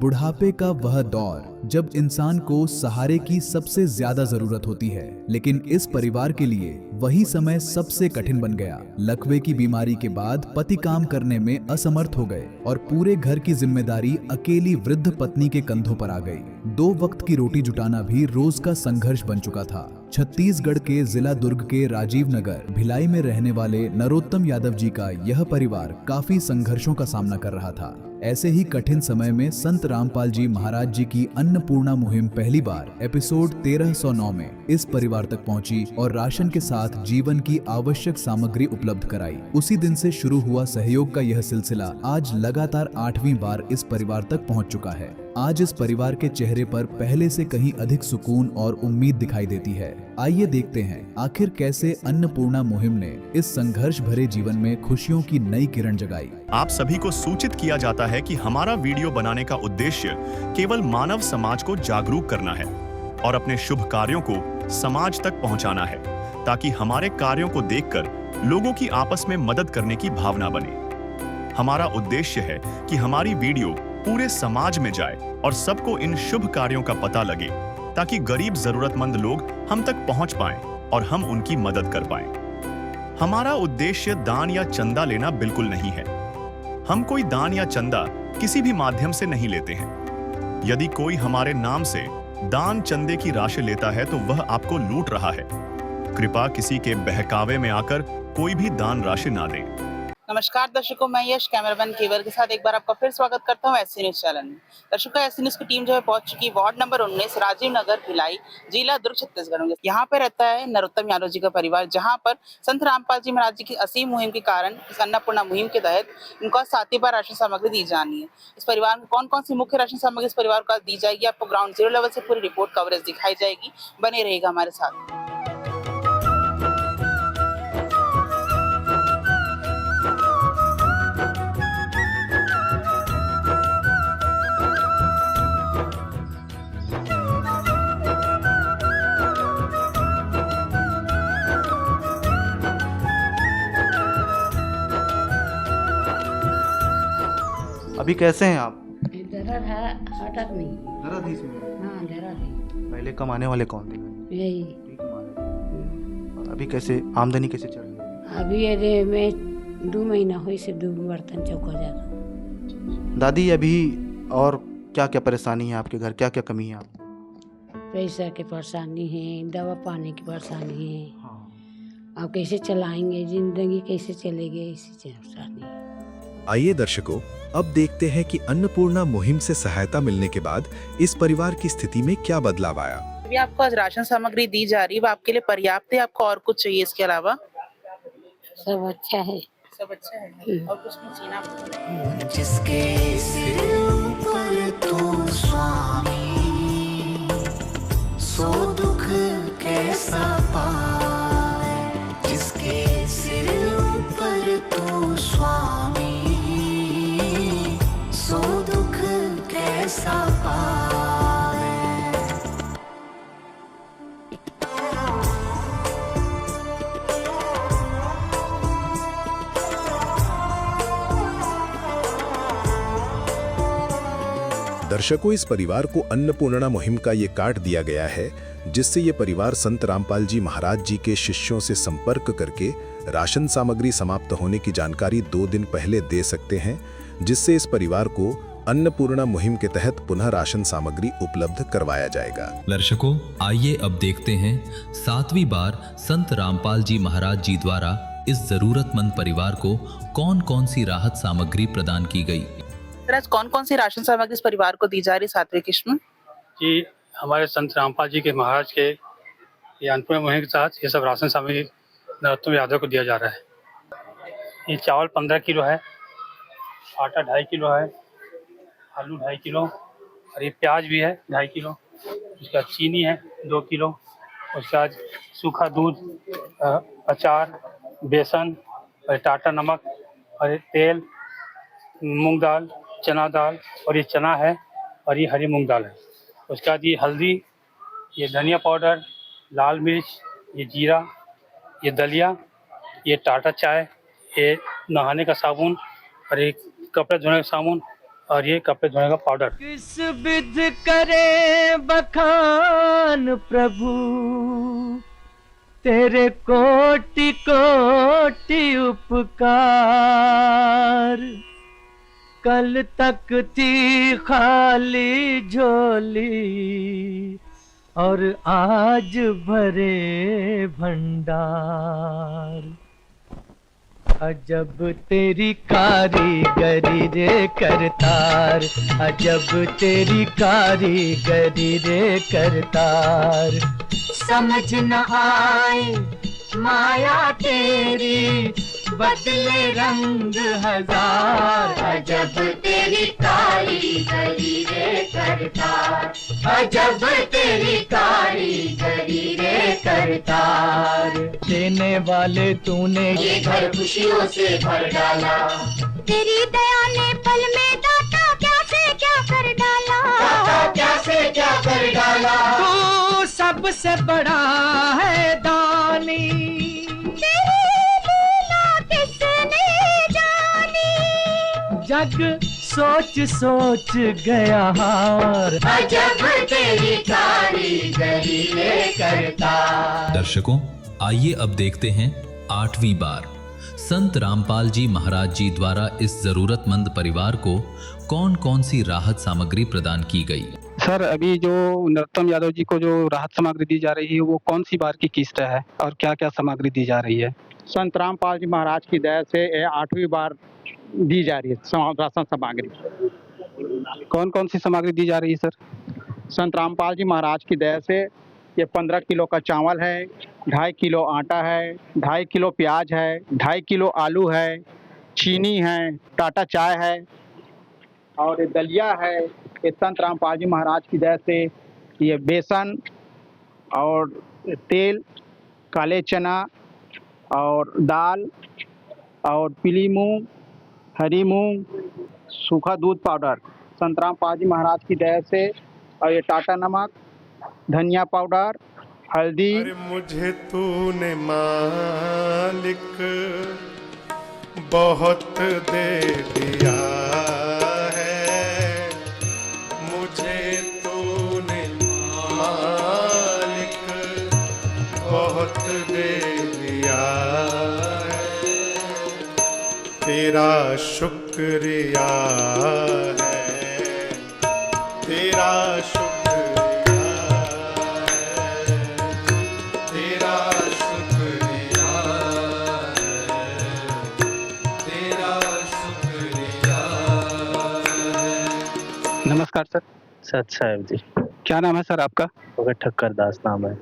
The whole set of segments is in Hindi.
बुढ़ापे का वह दौर जब इंसान को सहारे की सबसे ज्यादा जरूरत होती है, लेकिन इस परिवार के लिए वही समय सबसे कठिन बन गया। लकवे की बीमारी के बाद पति काम करने में असमर्थ हो गए और पूरे घर की जिम्मेदारी अकेली वृद्ध पत्नी के कंधों पर आ गई। 2 वक्त की रोटी जुटाना भी रोज का संघर्ष बन चुका था। छत्तीसगढ़ के जिला दुर्ग के राजीव नगर भिलाई में रहने वाले नरोत्तम यादव जी का यह परिवार काफी संघर्षों का सामना कर रहा था। ऐसे ही कठिन समय में संत रामपाल जी महाराज जी की अन्नपूर्णा मुहिम पहली बार एपिसोड 1309 में इस परिवार तक पहुंची और राशन के साथ जीवन की आवश्यक सामग्री उपलब्ध कराई। उसी दिन से शुरू हुआ सहयोग का यह सिलसिला आज लगातार 8वीं बार इस परिवार तक पहुंच चुका है। आज इस परिवार के चेहरे पर पहले से कहीं अधिक सुकून और उम्मीद दिखाई देती है। आइए देखते हैं आखिर कैसे अन्नपूर्णा मुहिम ने इस संघर्ष भरे जीवन में खुशियों की नई किरण जगाई। आप सभी को सूचित किया जाता है कि हमारा वीडियो बनाने का उद्देश्य केवल मानव समाज को जागरूक करना है और अपने शुभ कार्यों को समाज तक पहुंचाना है, ताकि हमारे कार्यों को देखकर लोगों की आपस में मदद करने की भावना बने। हमारा उद्देश्य है कि हमारी वीडियो पूरे समाज में जाए और सबको इन शुभ कार्यों का पता लगे, ताकि गरीब जरूरतमंद लोग हम तक पहुंच पाएं और हम उनकी मदद कर पाएं। हमारा उद्देश्य दान या चंदा लेना बिल्कुल नहीं है। हम कोई दान या चंदा किसी भी माध्यम से नहीं लेते हैं। यदि कोई हमारे नाम से दान चंदे की राशि लेता है तो वह आपको लूट रहा है। कृपया किसी के बहकावे में आकर कोई भी दान राशि ना दें। नमस्कार दर्शकों, मैं यश कैमरामैन केवल के साथ एक बार आपका फिर स्वागत करता हूं एससी न्यूज चैनल में। दर्शकों, एससी न्यूज की टीम जो है पहुंच चुकी वार्ड नंबर 19 राजीव नगर भिलाई, जिला दुर्ग, छत्तीसगढ़ में। यहाँ पे रहता है नरोत्तम यादव जी का परिवार, जहाँ पर संत रामपाल जी महाराज जी की असीम मुहिम के कारण इस अन्नपूर्णा मुहिम के तहत इनको 7वीं बार राशन सामग्री दी जानी है। इस परिवार में कौन कौन सी मुख्य राशन सामग्री इस परिवार को दी जाएगी, आपको ग्राउंड जीरो लेवल से पूरी रिपोर्ट कवरेज दिखाई जाएगी। बने रहेगा हमारे साथ। अभी कैसे हैं आप? दर्द है, हटक नहीं। दर्द है इसमें? हाँ, दर्द है। पहले कमाने वाले कौन थे? यही। और अभी कैसे आमदनी कैसे चल रही है? अभी ये मैं 2 महीना हुई से 2 बर्तन चौका जाता। दादी, अभी और क्या क्या परेशानी है आपके घर? क्या क्या कमी है आपको? पैसा की परेशानी है, दवा पानी की परेशानी है। हाँ। अब कैसे चलाएंगे, जिंदगी कैसे चलेगी, इसी परेशानी है। आइए दर्शकों, अब देखते हैं कि अन्नपूर्णा मुहिम से सहायता मिलने के बाद इस परिवार की स्थिति में क्या बदलाव आया। अभी आपको आज राशन सामग्री दी जा रही है, वो आपके लिए पर्याप्त है? आपको और कुछ चाहिए इसके अलावा? सब अच्छा है। सब अच्छा है और कुछ नहीं चाहिए। जिसके सिर ऊपर तू स्वामी, सो दुख कैसा पाए। जिसके सिर ऊपर तू स्वामी, सो दुख कैसा पाए। दर्शकों, इस परिवार को अन्नपूर्णा मुहिम का ये कार्ड दिया गया है, जिससे ये परिवार संत रामपाल जी महाराज जी के शिष्यों से संपर्क करके राशन सामग्री समाप्त होने की जानकारी 2 दिन पहले दे सकते हैं, जिससे इस परिवार को अन्नपूर्णा मुहिम के तहत पुनः राशन सामग्री उपलब्ध करवाया जाएगा। दर्शकों, आइए अब देखते हैं 7वीं बार संत रामपाल जी महाराज जी द्वारा इस जरूरतमंद परिवार को कौन कौन सी राहत सामग्री प्रदान की गई। आज कौन कौन सी राशन सामग्री इस परिवार को दी जा रही 7वीं किश्त में? जी, हमारे संत रामपाल जी के महाराज के ये अन्नपूर्णा मुहिम के तहत ये सब राशन सामग्री नरोत्तम यादव को दिया जा रहा है। ये चावल 15 किलो है, आटा 2.5 किलो है, आलू 2.5 किलो और ये प्याज भी है 2.5 किलो। उसके बाद चीनी है 2 किलो। उसके बाद सूखा दूध, अचार, बेसन और टाटा नमक और ये तेल, मूंग दाल, चना दाल और ये चना है और ये हरी मूंग दाल है। उसके बाद ये हल्दी, ये धनिया पाउडर, लाल मिर्च, ये जीरा, ये दलिया, ये टाटा चाय, ये नहाने का साबुन और ये कपड़े धोने का साबुन और ये कपड़े धोने का पाउडर। किस विध करे बखान प्रभु, तेरे कोटि कोटि उपकार। कल तक थी खाली झोली, और आज भरे भंडार। अजब तेरी कारीगरी रे करतार, अजब तेरी कारीगरी रे करतार। समझ न आए माया तेरी, बदले रंग हजार। अजब तेरी कारीगरी रे करतार, अजब तेरी कारीगरी रे करतार। देने वाले तूने ये घर खुशियों से भर डाला, तेरी दया ने पल में दाता क्या से क्या कर डाला, दाता क्या से क्या कर डाला। तू सबसे बड़ा है दानी, जग सोच सोच गया हार। अजब तेरी कारीगरी रे करतार। दर्शकों, आइए अब देखते हैं 8वीं बार संत रामपाल जी महाराज जी द्वारा इस जरूरतमंद परिवार को कौन कौन सी राहत सामग्री प्रदान की गई। सर, अभी जो नरोत्तम यादव जी को जो राहत सामग्री दी जा रही है वो कौन सी बार की किस्त है और क्या क्या सामग्री दी जा रही है? संत रामपाल जी महाराज की दया से ये 8वीं बार दी जा रही है राशन सामग्री। कौन कौन सी सामग्री दी जा रही है सर? संत रामपाल जी महाराज की दया से ये 15 किलो का चावल है, 2.5 किलो आटा है, 2.5 किलो प्याज है, 2.5 किलो आलू है, चीनी है, टाटा चाय है और ये दलिया है। ये संत रामपाल जी महाराज की दया से ये बेसन और तेल, काले चना और दाल और पीली मूंग, हरी मूंग, सूखा दूध पाउडर संत रामपाल जी महाराज की दया से, और ये टाटा नमक, धनिया पाउडर, हल्दी। मुझे तूने मालिक बहुत दे दिया है, मुझे तूने मालिक बहुत दे दिया है। तेरा शुक्रिया है, तेरा शुक्रिया है, तेरा शुक्रिया है, तेरा शुक्रिया है। नमस्कार सर। सत साहेब जी। क्या नाम है सर आपका? ठक्कर दास नाम है।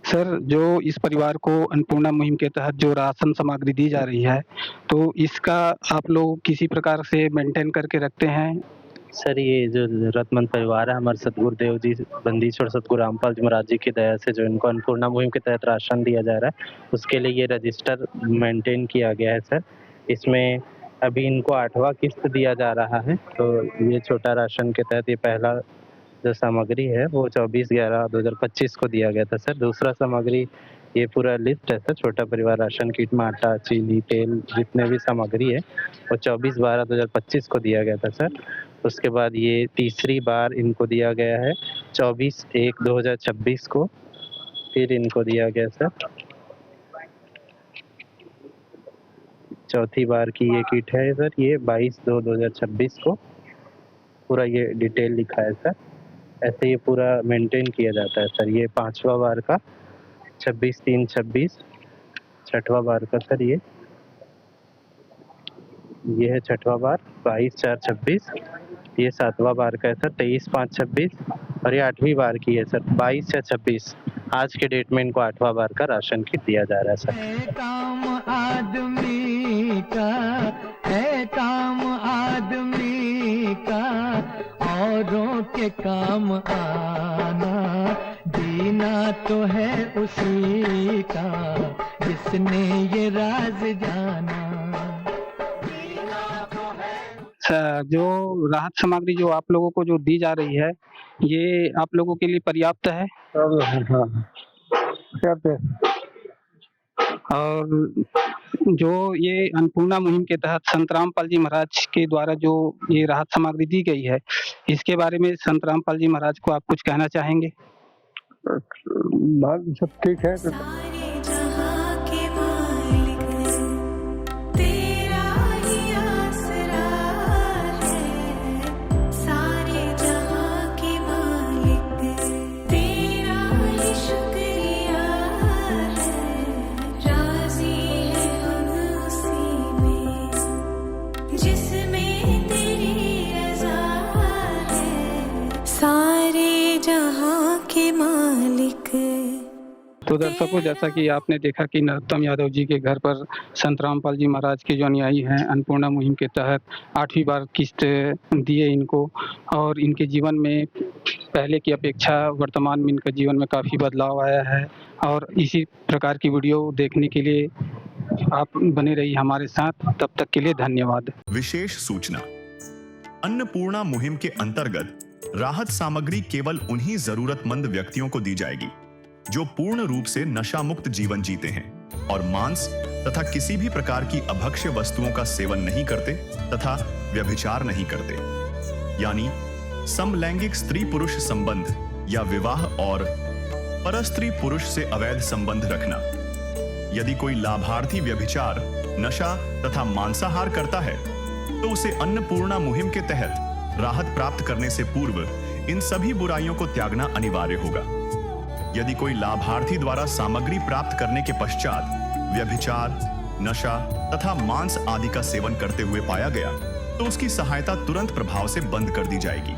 सर, जो इस परिवार को अन्नपूर्णा मुहिम के तहत जो राशन सामग्री दी जा रही है, तो इसका आप लोग किसी प्रकार से मेंटेन करके रखते हैं? सर, ये जो जरूरतमंद परिवार है, हमारे सतगुरुदेव जी बंदीश्वर सतगुरु रामपाल जी महाराज जी की दया से जो इनको अन्नपूर्णा मुहिम के तहत राशन दिया जा रहा है, उसके लिए ये रजिस्टर मेंटेन किया गया है सर। इसमें अभी इनको 8वां किस्त दिया जा रहा है। तो ये छोटा राशन के तहत ये पहला जो सामग्री है वो 24/11/2025 को दिया गया था सर। दूसरा सामग्री ये पूरा लिस्ट है सर, छोटा परिवार राशन किट में आटा, चीनी, तेल, जितने भी सामग्री है वो 24/12/2025 को दिया गया था सर। उसके बाद ये तीसरी बार इनको दिया गया है 24/1/2026 को, फिर इनको दिया गया सर। चौथी बार की ये किट है सर, ये 22/2/2026 को, पूरा ये डिटेल लिखा है सर। ऐसे ये पूरा मेंटेन किया जाता है सर। ये 5वां बार का 26/3/26, 6वां बार का सर ये है 6वां बार 22/4/26, ये 7वां बार का है सर 23/5/26, और ये 8वीं बार की है सर 22/6/26। आज के डेट में इनको 8वां बार का राशन किट दिया जा रहा है सर। काम आदमी का है, काम आदमी का औरों के काम आना, जीना तो है उसी का जिसने ये राज जाना। जो राहत सामग्री जो आप लोगों को जो दी जा रही है, ये आप लोगों के लिए पर्याप्त है? और जो ये अन्नपूर्णा मुहिम के तहत संत रामपाल जी महाराज के द्वारा जो ये राहत सामग्री दी गई है, इसके बारे में संत रामपाल जी महाराज को आप कुछ कहना चाहेंगे? बात सब ठीक है। तो दर्शकों, जैसा कि आपने देखा कि नरोत्तम यादव जी के घर पर संत रामपाल जी महाराज के जो अनुयायी हैं अन्नपूर्णा मुहिम के तहत 8वीं बार किस्त दिए इनको, और इनके जीवन में पहले की अपेक्षा वर्तमान में इनके जीवन में काफ़ी बदलाव आया है। और इसी प्रकार की वीडियो देखने के लिए आप बने रहिए हमारे साथ। तब तक के लिए धन्यवाद। विशेष सूचना: अन्नपूर्णा मुहिम के अंतर्गत राहत सामग्री केवल उन्हीं जरूरतमंद व्यक्तियों को दी जाएगी जो पूर्ण रूप से नशा मुक्त जीवन जीते हैं और मांस तथा किसी भी प्रकार की अभक्ष्य वस्तुओं का सेवन नहीं करते तथा व्यभिचार नहीं करते, यानी समलैंगिक स्त्री पुरुष संबंध या विवाह और परस्त्री पुरुष से अवैध संबंध रखना। यदि कोई लाभार्थी व्यभिचार, नशा तथा मांसाहार करता है तो उसे अन्नपूर्णा मुहिम के तहत राहत प्राप्त करने से पूर्व इन सभी बुराइयों को त्यागना अनिवार्य होगा। यदि कोई लाभार्थी द्वारा सामग्री प्राप्त करने के पश्चात व्यभिचार, नशा तथा मांस आदि का सेवन करते हुए पाया गया तो उसकी सहायता तुरंत प्रभाव से बंद कर दी जाएगी।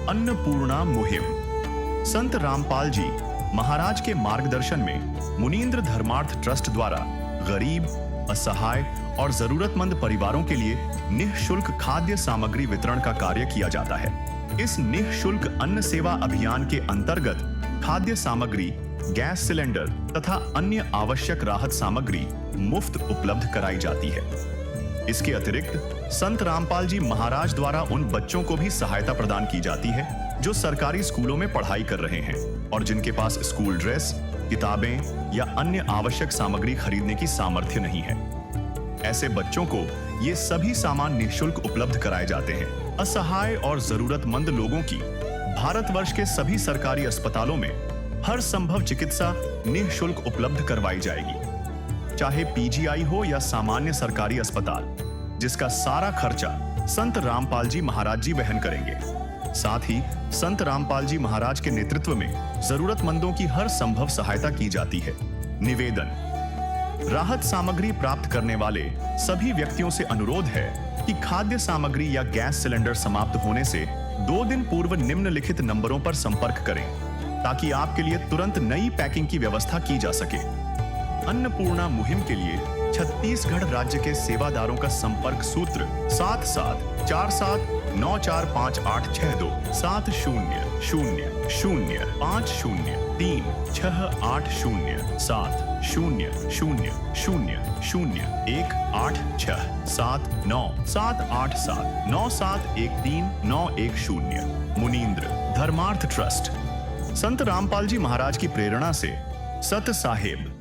अन्नपूर्णा मुहिम संत रामपाल जी महाराज के मार्गदर्शन में मुनींद्र धर्मार्थ ट्रस्ट द्वारा गरीब, असहाय और जरूरतमंद परिवारों के लिए निःशुल्क खाद्य सामग्री वितरण का कार्य किया जाता है। इस निःशुल्क अन्न सेवा अभियान के अंतर्गत खाद्य सामग्री, गैस सिलेंडर तथा अन्य आवश्यक राहत सामग्री मुफ्त उपलब्ध कराई जाती है। इसके अतिरिक्त संत रामपाल जी महाराज द्वारा उन बच्चों को भी सहायता प्रदान की जाती है जो सरकारी स्कूलों में पढ़ाई कर रहे हैं और जिनके पास स्कूल ड्रेस, किताबें या अन्य आवश्यक सामग्री खरीदने की सामर्थ्य नहीं है। ऐसे बच्चों को ये सभी सामान निःशुल्क उपलब्ध कराए जाते हैं। असहाय और जरूरतमंद लोगों की भारतवर्ष के सभी सरकारी अस्पतालों में हर संभव चिकित्सा निःशुल्क उपलब्ध करवाई जाएगी, चाहे पीजीआई हो या सामान्य सरकारी अस्पताल, जिसका सारा खर्चा संत रामपाल जी महाराज जी वहन करेंगे। साथ ही संत रामपाल जी महाराज के नेतृत्व में जरूरतमंदों की हर संभव सहायता की जाती है। निवेदन: राहत सामग्री प्राप्त करने वाले सभी व्यक्तियों से अनुरोध है कि खाद्य सामग्री या गैस सिलेंडर समाप्त होने से 2 दिन पूर्व निम्नलिखित नंबरों पर संपर्क करें ताकि आपके लिए तुरंत नई पैकिंग की व्यवस्था की जा सके। अन्नपूर्णा मुहिम के लिए छत्तीसगढ़ राज्य के सेवादारों का संपर्क सूत्र 7747945862 7008679787 मुनींद्र धर्मार्थ ट्रस्ट। संत रामपाल जी महाराज की प्रेरणा से सत साहेब